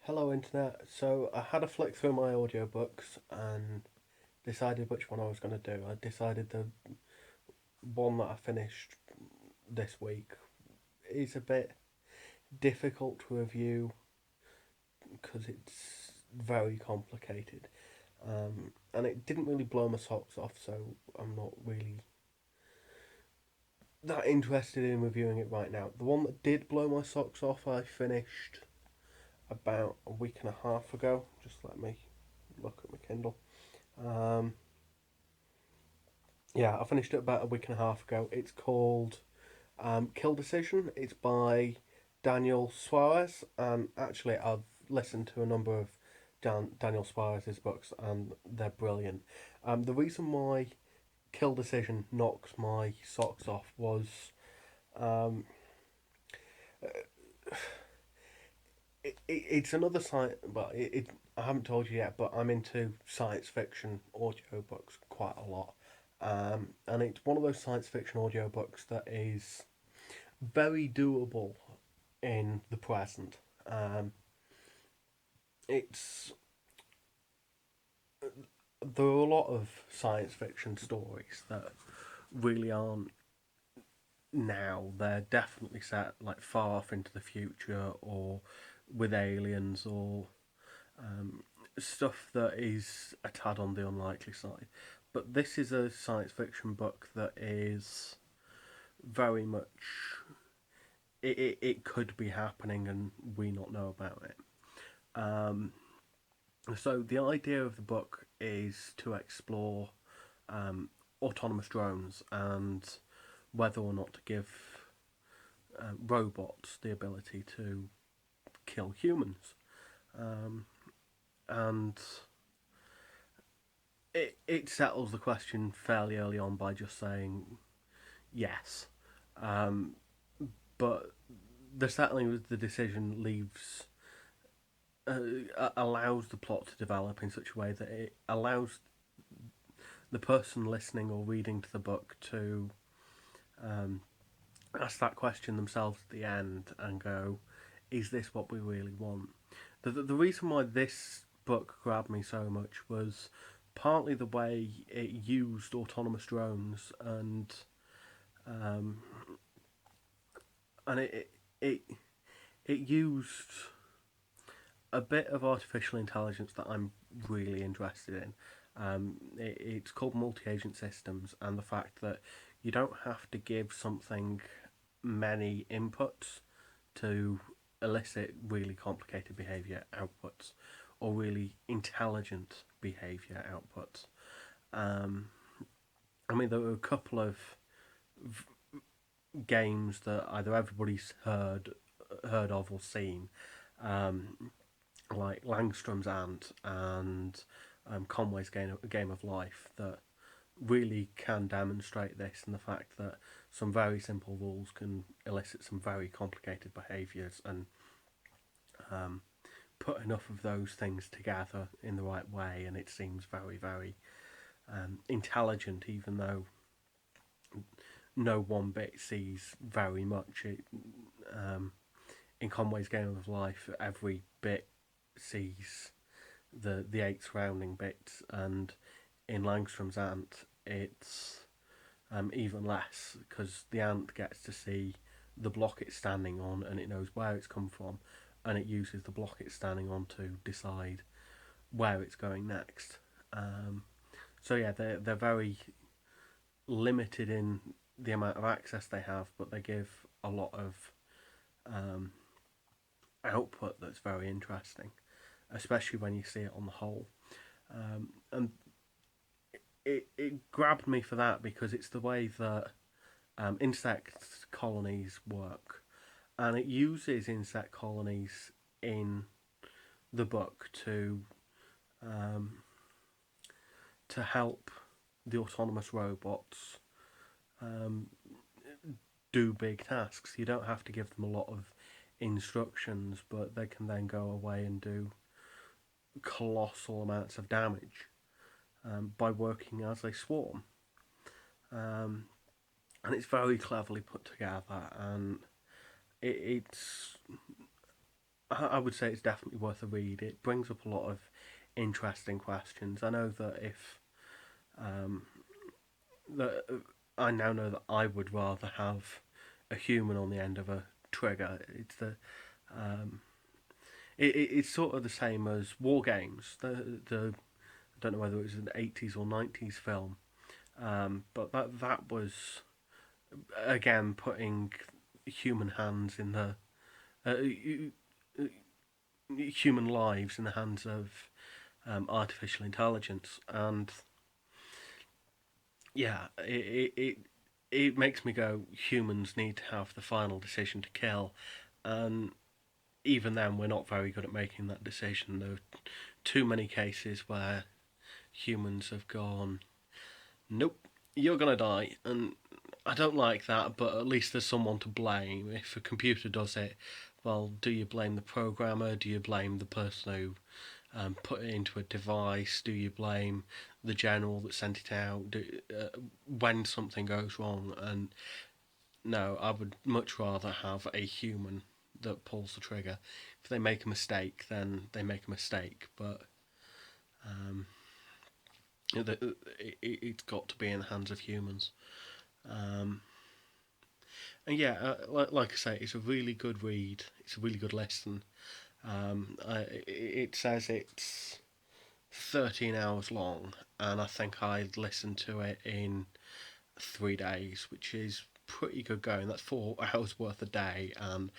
Hello Internet. So I had a flick through my audiobooks and decided which one I was going to do. I decided the one that I finished this week is a bit difficult to review because it's very complicated. And it didn't really blow my socks off, so I'm not really that interested in reviewing it right now. The one that did blow my socks off, I finished about a week and a half ago. Just let me look at my Kindle. Um, Yeah, I finished it about a week and a half ago. It's called Kill Decision. It's by Daniel Suarez, and actually, I've listened to a number of Daniel Suarez's books, and they're brilliant. The reason why Kill Decision knocked my socks off was um, it's another science. Well, I haven't told you yet, but I'm into science fiction audiobooks quite a lot. And it's one of those science fiction audiobooks that is very doable in the present. Um, it's There are a lot of science fiction stories that really aren't now. They're definitely set like far off into the future or with aliens or um, stuff that is a tad on the unlikely side. But this is a science fiction book that is very much it could be happening and we not know about it. Um, so the idea of the book is to explore um, autonomous drones and whether or not to give robots the ability to kill humans. Um, and it settles the question fairly early on by just saying yes. Um, but the settling of the decision leaves allows the plot to develop in such a way that it allows the person listening or reading to the book to um, ask that question themselves at the end and go, is this what we really want? The reason why this book grabbed me so much was partly the way it used autonomous drones um, and it it used a bit of artificial intelligence that I'm really interested in. It's called multi-agent systems, and the fact that you don't have to give something many inputs to elicit really complicated behavior outputs or really intelligent behavior outputs. Um, I mean, there were a couple of games that either everybody's heard of or seen, um, like Langstrom's Ant and Conway's Game of Life, that really can demonstrate this and the fact that some very simple rules can elicit some very complicated behaviours and um, put enough of those things together in the right way, and it seems very, very intelligent, even though no one bit sees very much. Um, in Conway's Game of Life, every bit sees the eight surrounding bits, and in Langstrom's Ant, it's even less because the ant gets to see the block it's standing on and it knows where it's come from, and it uses the block it's standing on to decide where it's going next. So yeah, they're very limited in the amount of access they have, but they give a lot of um, output that's very interesting, especially when you see it on the whole. And it grabbed me for that because it's the way that insect colonies work, and it uses insect colonies in the book um, to help the autonomous robots um, do big tasks. You don't have to give them a lot of instructions, but they can then go away and do colossal amounts of damage by working as a swarm. Um, and it's very cleverly put together, and it's I would say it's definitely worth a read. It brings up a lot of interesting questions. I know that if um, that I now know that I would rather have a human on the end of a trigger. Um, it's sort of the same as War Games. The I don't know whether it was an 80s or 90s film, but that was again putting human hands in the human lives in the hands of artificial intelligence, and yeah, it makes me go. Humans need to have the final decision to kill, and even then, we're not very good at making that decision. There are too many cases where humans have gone, nope, you're gonna die, and I don't like that. But at least there's someone to blame. If a computer does it, well, do you blame the programmer? Do you blame the person who put it into a device? Do you blame the general that sent it out? When something goes wrong? And no, I would much rather have a human that pulls the trigger. If they make a mistake, then they make a mistake, but um, it's got to be in the hands of humans. Um, and yeah, like I say, it's a really good read. It's a really good lesson. It says it's 13 hours long, and I think I listened to it in 3 days, which is pretty good going. That's 4 hours worth a day, and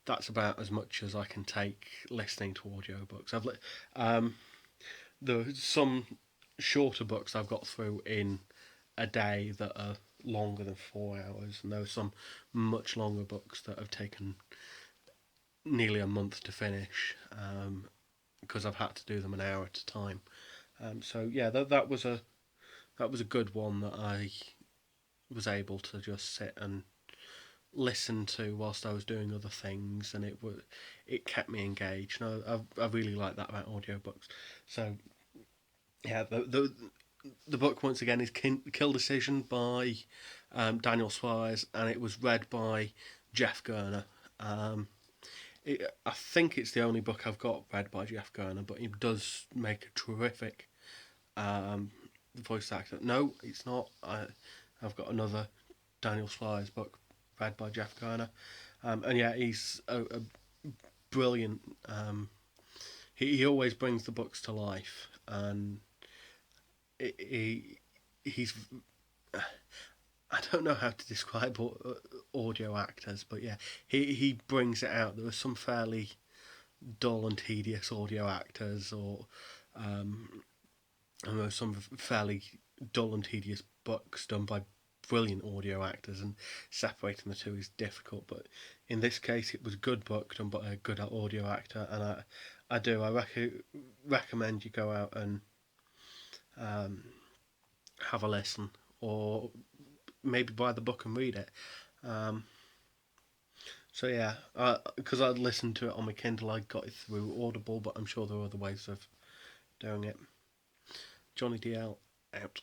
that's about as much as I can take listening to audiobooks. There's some shorter books I've got through in a day that are longer than 4 hours, and there are some much longer books that have taken nearly a month to finish because I've had to do them an hour at a time. So yeah, that was a good one that I was able to just sit and listen to whilst I was doing other things, and it kept me engaged. And I really like that about audiobooks. So yeah, the book once again is Kill Decision by Daniel Suarez, and it was read by Jeff Gurner. Um, I think it's the only book I've got read by Jeff Gurner, but he does make a terrific um, voice actor. No, it's not. I've got another Daniel Suarez book read by Jeff Gurner, and yeah, he's a brilliant. He always brings the books to life, and he's. I don't know how to describe audio actors, but yeah, he brings it out. There are some fairly dull and tedious audio actors, or I know some fairly dull and tedious books done by brilliant audio actors, and separating the two is difficult. But in this case, it was a good book done by a good audio actor, and I recommend you go out and um, have a listen, or maybe buy the book and read it. Um, so yeah, because I listened to it on my Kindle, I got it through Audible, but I'm sure there are other ways of doing it. Johnny DL out.